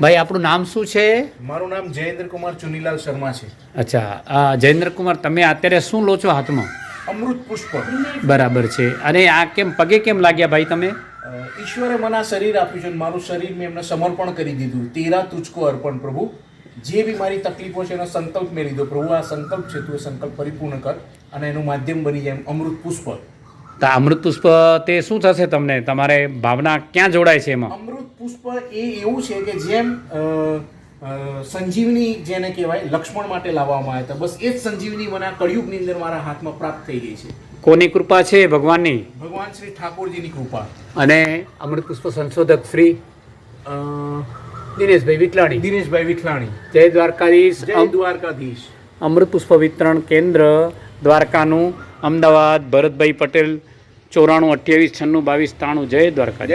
ભાઈ આપણું નામ શું છે? મારું નામ જયેન્દ્ર કુમાર ચુનીલાલ શર્મા છે. અચ્છા, જયેન્દ્ર કુમાર, તમે અત્યારે શું લો છો હાથમાં? અમૃત પુષ્પ. બરાબર છે. અને આ કેમ પગે કેમ લાગ્યા ભાઈ તમે? ઈશ્વરે મને આ શરીર આપ્યું છે, મારું શરીર મેં એમને સમર્પણ કરી દીધું. તેરા તુજકો અર્પણ પ્રભુ. જે બી મારી તકલીફો છે એનો સંકલ્પ મેં લીધો. પ્રભુ, આ સંકલ્પ છે, તું એ સંકલ્પ પરિપૂર્ણ કર અને એનું માધ્યમ બની જાય અમૃત પુષ્પ. તો અમૃત પુષ્પ તે શું થશે તમને? તમારે ભાવના ક્યાં જોડાય છે એમાં? અમૃત પુષ્પ એ એવું છે કે જેમ સંજીવની જેને કહેવાય લક્ષ્મણ માટે લાવવામાં આવ્યા હતા, બસ એ જ સંજીવની મને આ કળિયુગની અંદર મારા હાથમાં પ્રાપ્ત થઈ ગઈ છે. કોની કૃપા છે? ભગવાનની. ભગવાન શ્રી ઠાકોરજીની કૃપા. અને અમૃત પુષ્પ સંશોધક શ્રી દિનેશભાઈ વિઠલાણી. દિનેશભાઈ વિઠલાણી. જય દ્વારકાધીશ. જય દ્વારકાધીશ. અમૃત પુષ્પ વિતરણ કેન્દ્ર દ્વારકાનું, અમદાવાદ, ભરતભાઈ પટેલ, 94 28 96 22 93. જય દ્વારકા.